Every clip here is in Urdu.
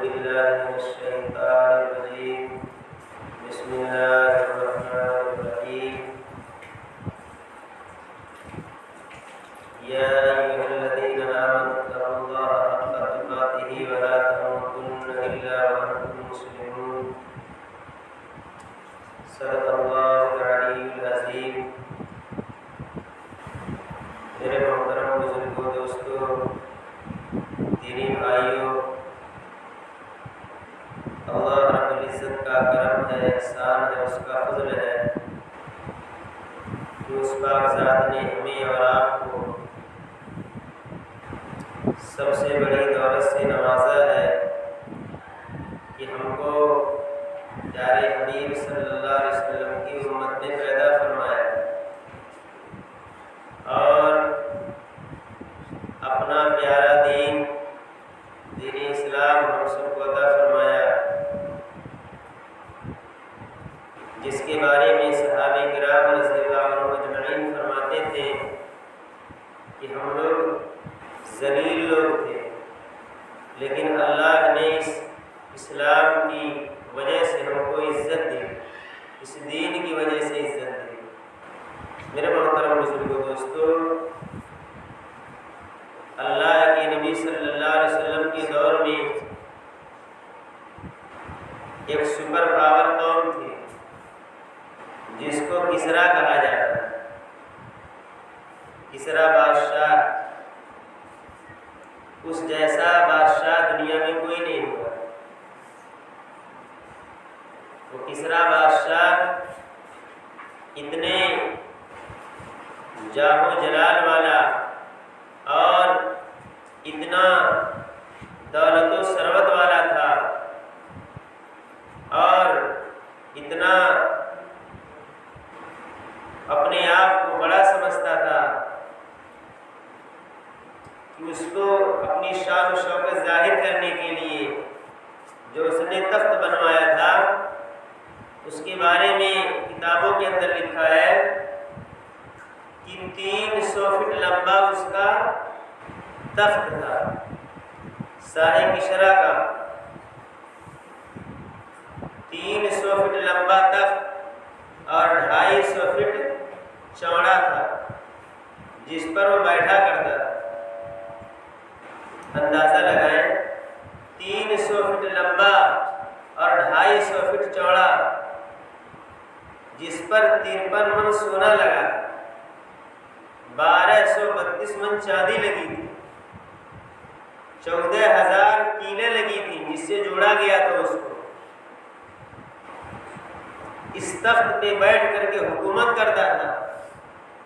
بالله من الشيطان الرجيم بسم الله الرحمن الرحيم يا أيها الذين آمنوا اتقوا الله حق تقاته ولا تموتن إلا وأنتم مسلمون صدق الله العلي العظيم میرے محترم بزرگوں دوستوں دینی بھائیوں، اللہ رب العزت کا کرم ہے، احسان ہے، اس کا فضل ہے کہ اس پاک ذات نے ہمیں اور آپ کو سب سے بڑی دولت سے نوازا ہے کہ ہم کو پیارے حبیب صلی اللہ علیہ وسلم کی امت میں پیدا فرمایا اور اپنا پیارا دین اسلام ہم سب کو عطا فرمایا، جس کے بارے میں صحابہ کرام رضی اللہ عنہم اجمعین فرماتے تھے کہ ہم لوگ ذلیل لوگ تھے، لیکن اللہ نے اس اسلام کی وجہ سے ہم کو عزت دی، اس دین کی وجہ سے عزت دی۔ میرے محترم بزرگوں دوستوں، اللہ کے نبی صلی اللہ علیہ وسلم کے دور میں ایک سپر پاور قوم تھی جس کو کسریٰ کہا جاتا ہے۔ کسریٰ بادشاہ، اس جیسا بادشاہ دنیا میں کوئی نہیں ہوا۔ وہ کسریٰ بادشاہ اتنے جاہ و جلال والا اور اتنا دولت و ثروت والا تھا اور اتنا اپنے آپ کو بڑا سمجھتا تھا کہ اس کو اپنی شان و شوکت ظاہر کرنے کے لیے جو اس نے تخت بنوایا تھا، اس کے بارے میں کتابوں کے اندر لکھا ہے کہ 300 فٹ لمبا اس کا تخت تھا، شاہ کسریٰ کا 300 فٹ لمبا تخت اور 250 فٹ چوڑا تھا جس پر وہ بیٹھا کرتا تھا۔ اندازہ لگائیں، 300 فٹ لمبا اور 250 فٹ چوڑا، جس پر 53 من سونا لگا تھا، 1232 من چاندی لگی تھی، 14,000 کیلیں لگی تھی جس سے جوڑا گیا تھا اس کو۔ اس تخت پہ بیٹھ کر کے حکومت کرتا تھا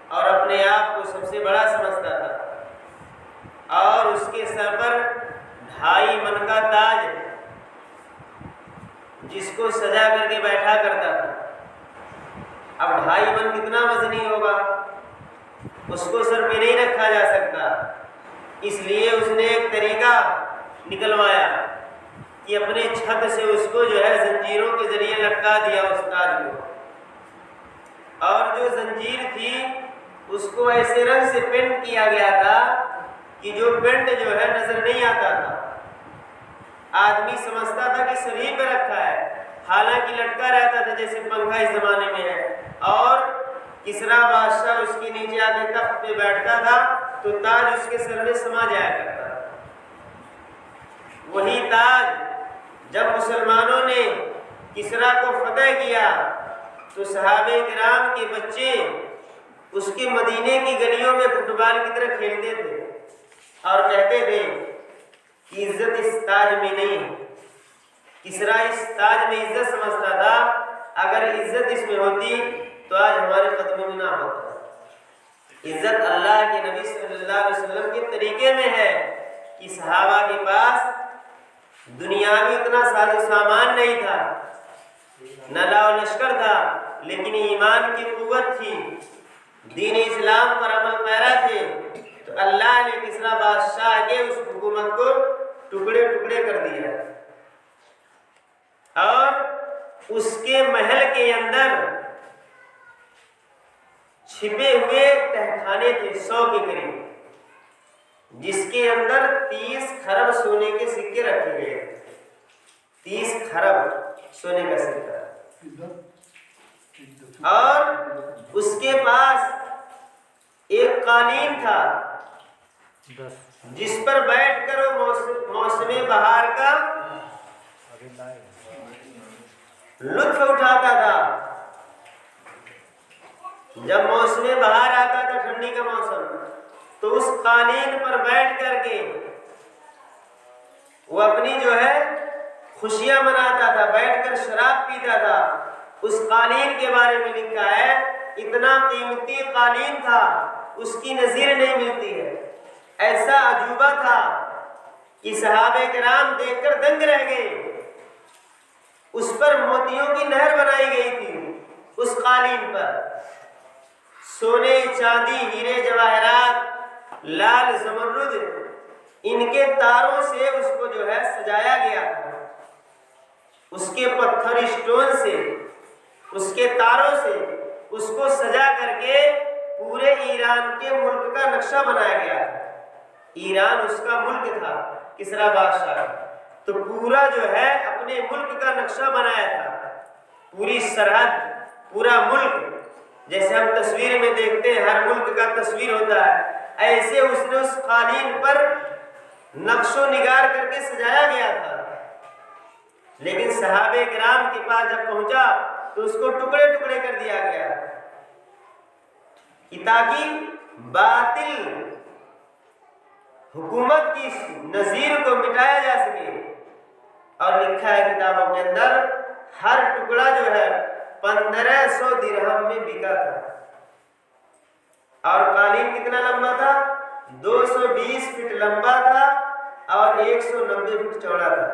اور اپنے آپ کو سب سے بڑا سمجھتا تھا، اور اس کے سر پر 2.5 من کا تاج جس کو سجا کر کے بیٹھا کرتا تھا۔ اب 2.5 من کتنا وزنی ہوگا، اس کو سر پہ نہیں رکھا جا سکتا، اس لیے اس نے ایک طریقہ نکلوایا کہ اپنے چھت سے اس کو جو ہے زنجیروں کے ذریعے لٹکا دیا اس تاج کو، اور جو زنجیر تھی اس کو ایسے رنگ سے پینٹ کیا گیا تھا کہ جو پینٹ جو ہے نظر نہیں آتا تھا، آدمی سمجھتا تھا کہ سری پہ رکھا ہے، حالانکہ لٹکا رہتا تھا جیسے پنکھا اس زمانے میں ہے۔ اور کسریٰ بادشاہ اس کے نیچے آ کے تخت پہ بیٹھتا تھا تو تاج اس کے سر میں سما جایا کرتا تھا۔ وہی تاج جب مسلمانوں نے کسریٰ کو فتح کیا تو صحابہ کرام کے بچے اس کے مدینے کی گلیوں میں فٹ بال کی طرح کھیلتے تھے اور کہتے تھے کہ عزت اس تاج میں نہیں، کسریٰ اس تاج میں عزت سمجھتا تھا، اگر عزت اس میں ہوتی تو آج ہمارے قدموں میں نہ ہوتا۔ عزت اللہ کے نبی صلی اللہ علیہ وسلم کے طریقے میں ہے کہ صحابہ کے پاس دنیاوی اتنا ساز و سامان نہیں تھا، نہ لاؤ لشکر تھا، لیکن ایمان کی قوت تھی، دین اسلام پر عمل پیرا تھے، تو اللہ نے کسریٰ بادشاہ کے اس حکومت کو ٹکڑے ٹکڑے کر دیا، اور اس کے محل کے اندر چھپے ہوئے تہخانے تھے 100 کے قریب، جس کے اندر 30 خرب سونے کے سکے رکھے گئے، 30 خرب سونے کا سکہ، اور اس کے پاس ایک قالین تھا جس پر بیٹھ کر وہ موسم بہار کا لطف اٹھاتا تھا۔ جب موسم بہار آتا تھا، ٹھنڈی کا موسم، تو اس قالین پر بیٹھ کر کے وہ اپنی جو ہے خوشیاں مناتا تھا، بیٹھ کر شراب پیتا تھا۔ اس قالین کے بارے میں لکھا ہے اتنا قیمتی قالین تھا، اس کی نظیر نہیں ملتی ہے، ایسا عجوبہ تھا کہ صحابہ کرام دیکھ کر دنگ رہ گئے۔ اس پر موتیوں کی نہر بنائی گئی تھی، اس قالین پر سونے، چاندی، ہیرے جواہرات، لال زمرد، ان کے تاروں سے اس کو جو ہے سجایا گیا تھا۔ اس کے پتھر اسٹون سے، اس کے تاروں سے اس کو سجا کر کے پورے ایران کے ملک کا نقشہ بنایا گیا تھا۔ ایران اس کا ملک تھا، کسریٰ بادشاہ، تو پورا جو ہے اپنے ملک کا نقشہ بنایا تھا، پوری سرحد، پورا ملک، جیسے ہم تصویر میں دیکھتے ہیں ہر ملک کا تصویر ہوتا ہے، ایسے اس نے اس قالین پر نقش و نگار کر کے سجایا گیا تھا۔ لیکن صحابہ کرام کے پاس جب پہنچا تو اس کو ٹکڑے ٹکڑے کر دیا گیا کہ تاکہ باطل حکومت کی نظیر کو مٹایا جا سکے۔ اور لکھا ہے کتابوں کے اندر ہر ٹکڑا جو ہے 1500 درہم میں بکا تھا۔ اور قالین کتنا لمبا تھا؟ 220 فٹ لمبا تھا اور 190 فٹ چوڑا تھا۔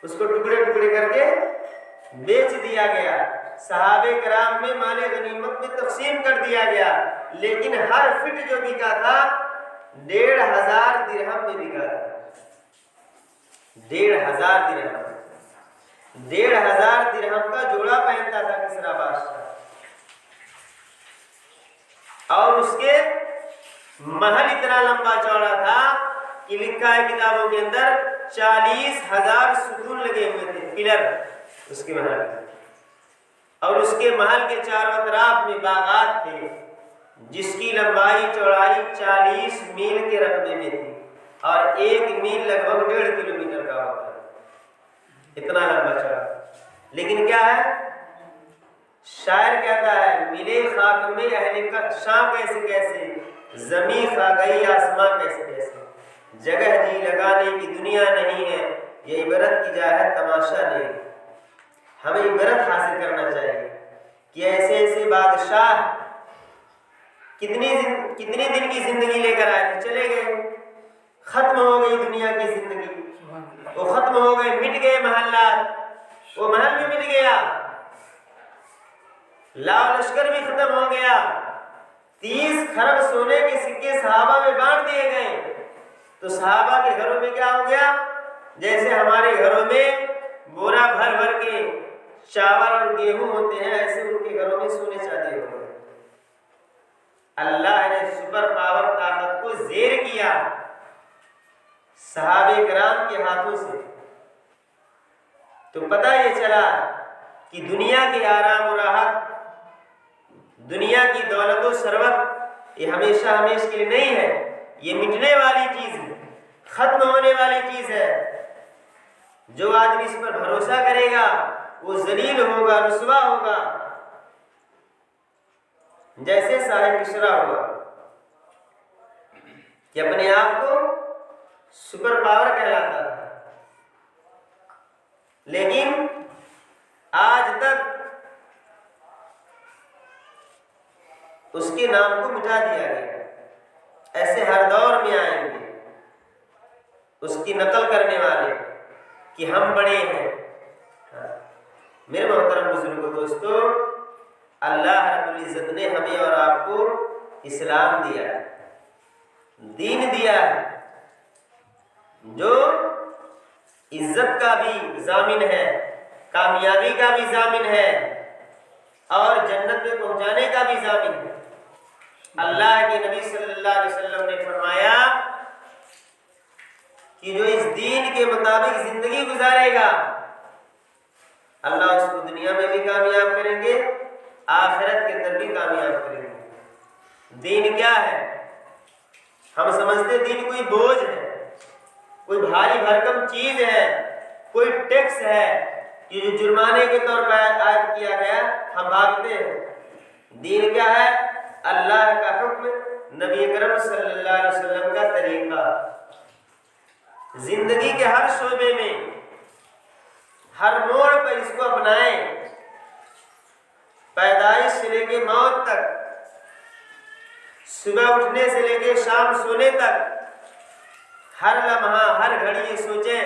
اس کو ٹکڑے ٹکڑے کر کے بیچ دیا گیا، صحابہ کرام میں مال غنیمت میں تقسیم کر دیا گیا، لیکن ہر فٹ جو بکا تھا 1500 درہم میں بکا تھا۔ 1500 درہم، 1500 درہم کا جوڑا پہنتا تھا کسریٰ بادشاہ۔ اور اس کے محل اتنا لمبا چوڑا تھا کہ لکھا ہے کتابوں کے اندر 40,000 ستون لگے ہوئے تھے، پلر اس کے محل میں، اور اس کے محل کے چاروں اطراف میں باغات تھے جس کی لمبائی چوڑائی 40 میل کے رقبے میں تھی، اور 1 میل لگ بھگ 1.5 کلومیٹر کا ہوتا ہے، اتنا لمبا چوڑا۔ لیکن کیا ہے، شاعر کہتا ہے ملے خاک میں اہل شام کیسے کیسے، زمیں کھا گئی آسماں کیسے کیسے، جگہ جی لگانے کی دنیا نہیں ہے، یہ عبرت کی جا ہے تماشا نہیں۔ ہمیں عبرت حاصل کرنا چاہیے کہ ایسے ایسے بادشاہ کتنی دن کی زندگی لے کر آئے تھے، چلے گئے، ختم ہو گئی دنیا کی زندگی، وہ ختم ہو گئے، مٹ گئے محلات، وہ محل بھی مٹ گیا، لاؤ لشکر بھی ختم ہو گیا، 30 خرب سونے کے سکے صحابہ میں بانٹ دیے گئے۔ تو صحابہ کے گھروں میں کیا ہو گیا، جیسے ہمارے گھروں میں بورا بھر بھر کے چاول اور گیہوں ہوتے ہیں، ایسے ان کے گھروں میں سونے چاندی ہو گئے۔ اللہ نے سپر پاور طاقت کو زیر کیا صحابہ کرام کے ہاتھوں سے، تو پتہ یہ چلا کہ دنیا کی آرام و راحت، دنیا کی دولت و ثروت یہ ہمیشہ ہمیشہ کے لیے نہیں ہے، یہ مٹنے والی چیز ہے، ختم ہونے والی چیز ہے۔ جو آدمی اس پر بھروسہ کرے گا وہ ذلیل ہوگا، رسوا ہوگا، جیسے صاحب کسریٰ ہوا کہ اپنے آپ کو سپر پاور کہلاتا تھا، لیکن آج تک اس کے نام کو مٹا دیا گیا۔ ایسے ہر دور میں آئیں گے اس کی نقل کرنے والے کہ ہم بڑے ہیں۔ میرے محترم بزرگوں، دوستو، اللہ رب العزت نے ہمیں اور آپ کو اسلام دیا ہے، دین دیا ہے جو عزت کا بھی ضامن ہے، کامیابی کا بھی ضامن ہے، اور جنت میں پہنچانے کا بھی ضامن ہے۔ اللہ کے نبی صلی اللہ علیہ وسلم نے فرمایا کہ جو اس دین کے مطابق زندگی گزارے گا اللہ اس کو دنیا میں بھی کامیاب کریں گے، آخرت کے اندر بھی کامیاب کریں گے۔ دین کیا ہے؟ ہم سمجھتے دین کوئی بوجھ ہے، کوئی بھاری بھرکم چیز ہے، کوئی ٹیکس ہے کہ جو جرمانے کے طور پر عائد کیا گیا، ہم بھاگتے ہیں۔ دین کیا ہے؟ اللہ کا حکم، نبی اکرم صلی اللہ علیہ وسلم کا طریقہ۔ زندگی کے ہر شعبے میں، ہر موڑ پر اس کو اپنائیں، پیدائش سے لے کے موت تک، صبح اٹھنے سے لے کے شام سونے تک، ہر لمحہ ہر گھڑی یہ سوچیں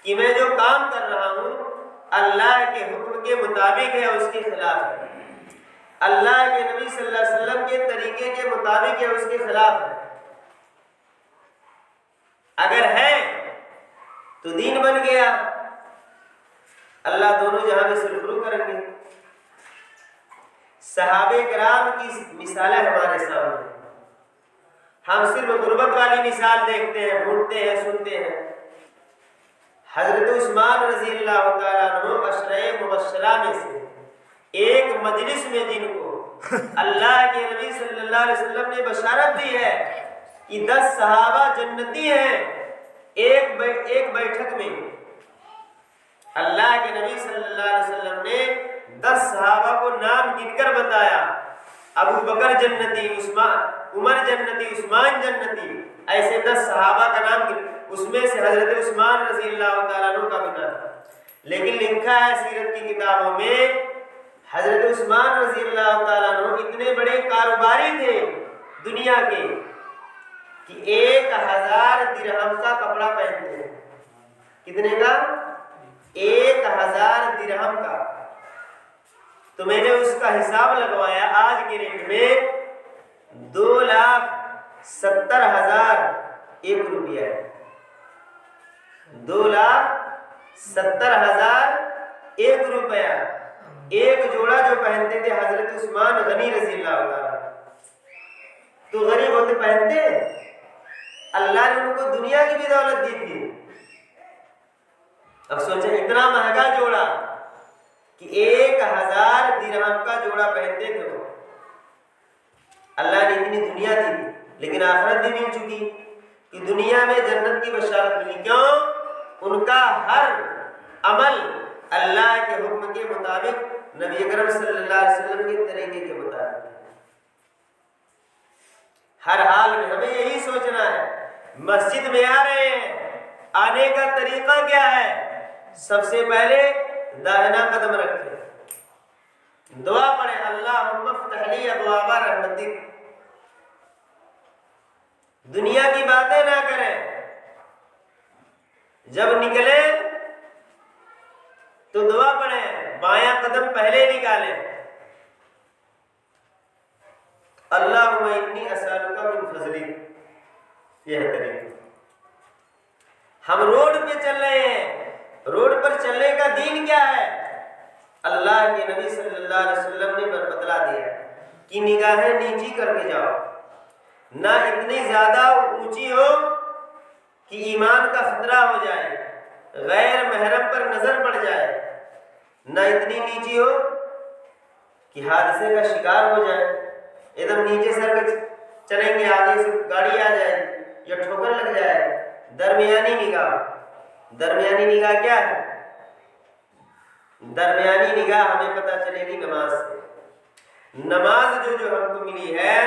کہ میں جو کام کر رہا ہوں اللہ کے حکم کے مطابق ہے، اس کے خلاف ہے، اللہ کے نبی صلی اللہ علیہ وسلم کے طریقے کے مطابق ہے، اس کے خلاف ہے۔ اگر ہے تو دین بن گیا، اللہ دونوں جہاں میں سرخرو کریں گے۔ صحابہ کرام کی مثالیں ہمارے سامنے، ہم صرف غربت والی مثال دیکھتے ہیں، ڈھونڈتے ہیں، سنتے ہیں۔ حضرت عثمان رضی اللہ تعالیٰ عنہ عشرۂ مبشرہ میں سے ایک مجلس میں جن کو اللہ کے نبی صلی اللہ علیہ وسلم نے بشارت دی ہے کہ 10 صحابہ جنتی ہیں، ایک بیٹھک میں اللہ کے نبی صلی اللہ علیہ وسلم نے 10 صحابہ کو نام گن کر بتایا، ابو بکر جنتی، عمر جنتی، عثمان جنتی، ایسے 10 صحابہ کا نام گن، اس میں سے حضرت عثمان رضی اللہ تعالیٰ عنہ کا بھی نام تھا۔ لیکن لکھا ہے سیرت کی کتابوں میں حضرت عثمان رضی اللہ تعالیٰ عنہ اتنے بڑے کاروباری تھے دنیا کے کہ 1000 درہم کا کپڑا پہنتے ہیں۔ کتنے کا؟ 1000 درہم کا۔ تو میں نے اس کا حساب لگوایا، آج کے ریٹ میں 2,70,000 ایک روپیہ ہے۔ 2,70,000 ایک روپیہ، ایک جوڑا جو پہنتے تھے حضرت عثمان غنی رضی اللہ تعالیٰ۔ تو غریب ہوتے پہنتے، اللہ نے ان کو دنیا کی بھی دولت دی تھی۔ اب سوچیں اتنا مہنگا جوڑا کہ 1000 درہم کا جوڑا پہنتے تھے وہ، اللہ نے اتنی دنیا دی تھی، لیکن آخرت بھی مل چکی کہ دنیا میں جنت کی بشارت ملی۔ کیوں؟ ان کا ہر عمل اللہ کے حکم کے مطابق، نبی اکرم صلی اللہ علیہ وسلم کے طریقے کے مطابق۔ ہر حال میں ہمیں یہی سوچنا ہے، مسجد میں آ رہے ہیں، آنے کا طریقہ کیا ہے؟ سب سے پہلے داہنا قدم رکھیں، دعا پڑھیں، اللہم افتح لی ابواب رحمتک۔ دنیا کی باتیں نہ کریں، جب نکلیں تو دعا پڑھیں، بایاں قدم پہلے نکالیں، اللہم انی اسألک من فضلک۔ یہ ہے طریقہ۔ ہم روڈ پہ چل رہے ہیں، روڈ پر چلنے کا دین کیا ہے؟ اللہ کے نبی صلی اللہ علیہ وسلم نے بتلا دیا کہ نگاہیں نیچی کر کے جاؤ، نہ اتنی زیادہ اونچی ہو کہ ایمان کا خطرہ ہو جائے، غیر محرم پر نظر پڑ جائے، نہ اتنی نیچی ہو کہ حادثے کا شکار ہو جائے، ایک دم نیچے سر کے چلیں گے، آگے سے گاڑی آ جائے یا ٹھوکر لگ جائے۔ درمیانی نگاہ، درمیانی نگاہ کیا ہے؟ درمیانی نگاہ ہمیں پتہ چلے گی نماز سے۔ نماز جو ہم کو ملی ہے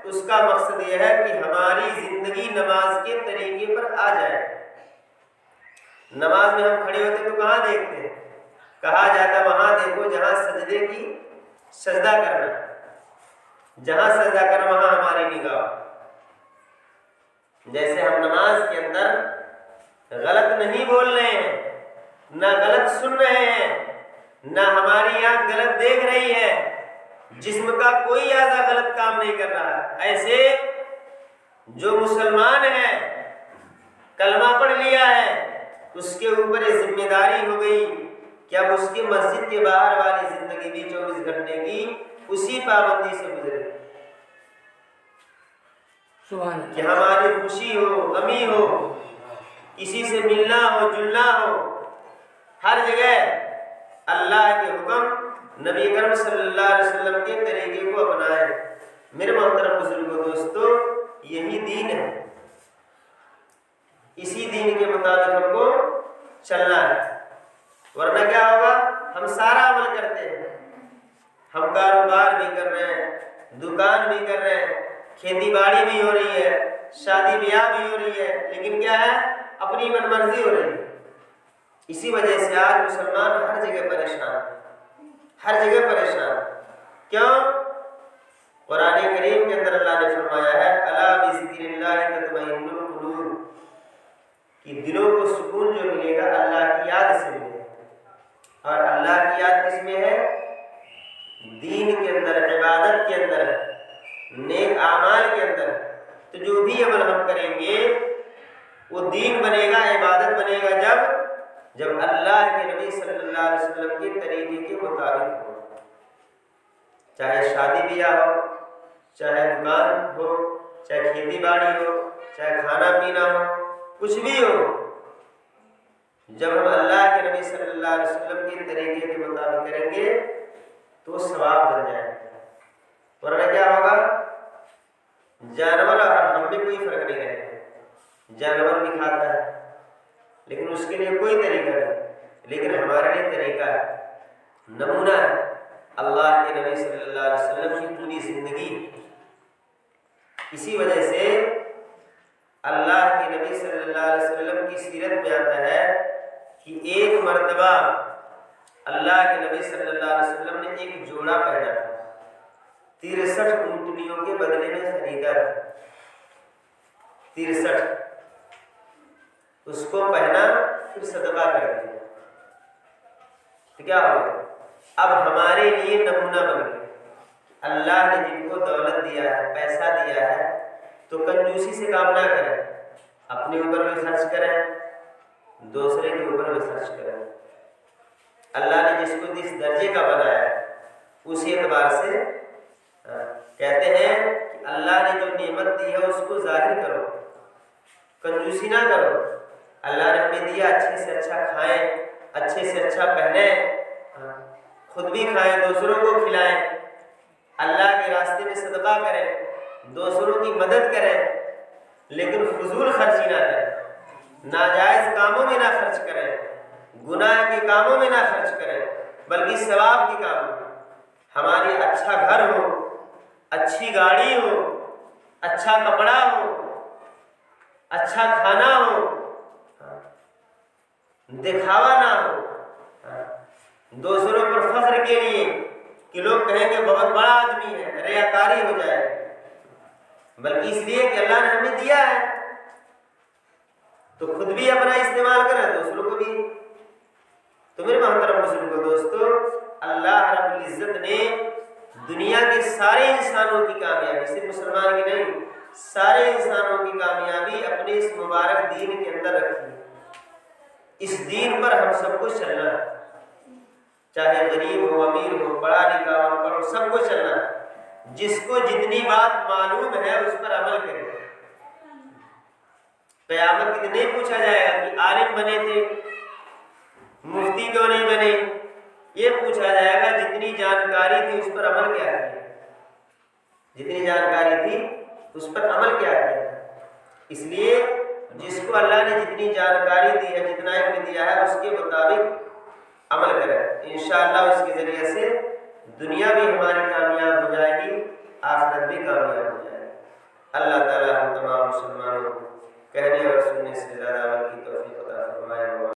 اس کا مقصد یہ ہے کہ ہماری زندگی نماز کے طریقے پر آ جائے۔ نماز میں ہم کھڑے ہوتے تو کہاں دیکھتے ہیں؟ کہا جاتا وہاں دیکھو جہاں سجدے کی سجدہ کرنا، جہاں سجدہ کرنا وہاں ہماری نگاہ۔ جیسے ہم نماز کے اندر غلط نہیں بول رہے ہیں، نہ غلط سن رہے ہیں، نہ ہماری آنکھ غلط دیکھ رہی ہے، جسم کا کوئی اعضا غلط کام نہیں کر رہا ہے۔ ایسے جو مسلمان ہے، کلمہ پڑھ لیا ہے، اس کے اوپر یہ ذمہ داری ہو گئی کہ اب اس کی مسجد کے باہر والی زندگی بھی 24 گھنٹے کی اسی پابندی سے گزرے، کہ ہماری خوشی ہو، غمی ہو، کسی سے ملنا ہو جلنا ہو، ہر جگہ اللہ کے حکم، نبی اکرم صلی اللہ علیہ وسلم کے طریقے کو اپنائیں۔ میرے محترم بزرگوں دوستو، یہی دین ہے، اسی دین کے مطابق ہم کو چلنا ہے، ورنہ کیا ہوگا؟ ہم سارا عمل کرتے ہیں، ہم کاروبار بھی کر رہے ہیں، دکان بھی کر رہے ہیں، کھیتی باڑی بھی ہو رہی ہے، شادی بیاہ بھی ہو رہی ہے، لیکن کیا ہے؟ اپنی من مرضی ہو رہی ہے۔ اسی وجہ سے آج مسلمان ہر جگہ پریشان ہے، ہر جگہ پریشان ہے۔ کیوں؟ قرآن کریم کے اندر اللہ نے فرمایا ہے الا بذکر اللہ تطمئن القلوب، کہ دلوں کو سکون جو ملے گا اللہ کی یاد سے ملے گا۔ اور اللہ کی یاد کس میں ہے؟ دین کے اندر، عبادت کے اندر، نیک اعمال کے اندر۔ تو جو بھی عمل ہم کریں گے وہ دین بنے گا، عبادت بنے گا جب اللہ کے نبی صلی اللہ علیہ وسلم کے طریقے کے مطابق ہو۔ چاہے شادی بیاہ ہو، چاہے دکان ہو، چاہے کھیتی باڑی ہو، چاہے کھانا پینا ہو، کچھ بھی ہو، جب ہم اللہ کے نبی صلی اللہ علیہ وسلم کے طریقے کے مطابق کریں گے تو ثواب بن جائے گا۔ ورنہ کیا ہوگا؟ جانور اور ہم میں کوئی فرق نہیں رہے گا۔ جانور بھی کھاتا ہے لیکن اس کے لیے کوئی طریقہ نہیں، لیکن ہمارے لیے طریقہ ہے، نمونہ ہے اللہ کے نبی صلی اللہ علیہ وسلم کی پوری زندگی۔ اسی وجہ سے اللہ کے نبی صلی اللہ علیہ وسلم کی سیرت میں آتا ہے کہ ایک مرتبہ اللہ کے نبی صلی اللہ علیہ وسلم نے ایک جوڑا پہنا تھا، 63 اونٹنیوں کے بدلے میں خریدا تھا، 63 اس کو پہنا پھر صدقہ کر دیا۔ تو کیا ہو گیا؟ اب ہمارے لیے نمونہ بن گیا۔ اللہ نے جن کو دولت دیا ہے، پیسہ دیا ہے، تو کنجوسی سے کام نہ کریں، اپنے اوپر بھی خرچ کریں، دوسرے کے اوپر بھی خرچ کریں۔ اللہ نے جس کو جس درجے کا بنایا ہے اسی اعتبار سے کہتے ہیں کہ اللہ نے جو نعمت دی ہے اس کو ظاہر کرو، کنجوسی نہ کرو۔ اللہ نے ہمیں دیا، اچھے سے اچھا کھائیں، اچھے سے اچھا پہنیں، خود بھی کھائیں، دوسروں کو کھلائیں، اللہ کے راستے میں صدقہ کریں، دوسروں کی مدد کریں، لیکن فضول خرچی نہ کریں، ناجائز کاموں میں نہ خرچ کریں، گناہ کے کاموں میں نہ خرچ کریں، بلکہ ثواب کے کاموں میں۔ ہماری اچھا گھر ہو، اچھی گاڑی ہو، اچھا کپڑا ہو، اچھا کھانا ہو، دکھاوا نہ ہو دوسروں پر فخر کے لیے کہ لوگ کہیں کہ بہت بڑا آدمی ہے، ریاکاری ہو جائے، بلکہ اس لیے کہ اللہ نے ہمیں دیا ہے تو خود بھی اپنا استعمال کریں، دوسروں کو بھی۔ تو میرے محترم بزرگوں دوستو، اللہ رب العزت نے دنیا کے سارے انسانوں کی کامیابی، صرف مسلمان کی نہیں، سارے انسانوں کی کامیابی اپنے اس مبارک دین کے اندر رکھی ہے۔ اس دین پر ہم سب کو چلنا ہے، چاہے غریب ہو، امیر ہو، پڑھا لکھا ہو، ان پر سب کو چلنا ہے۔ جس کو جتنی بات معلوم ہے اس پر عمل کرے۔ قیامت کے دن نہیں پوچھا جائے گا کہ عالم بنے تھے، مفتی کیوں نہیں بنے، یہ پوچھا جائے گا جتنی جانکاری تھی اس پر عمل کیا کیا، جتنی جانکاری تھی اس پر عمل کیا کیا۔ اس لیے جس کو اللہ نے جتنی جانکاری دی ہے، جتنا علم دیا ہے، اس کے مطابق عمل کرے، انشاءاللہ اس کے ذریعے سے دنیا بھی ہماری کامیاب ہو جائے گی، آخرت بھی کامیاب ہو جائے گی۔ اللہ تعالیٰ ہم تمام مسلمانوں کو کہنے اور سننے سے زیادہ عمل کی توفیق عطا فرمائے۔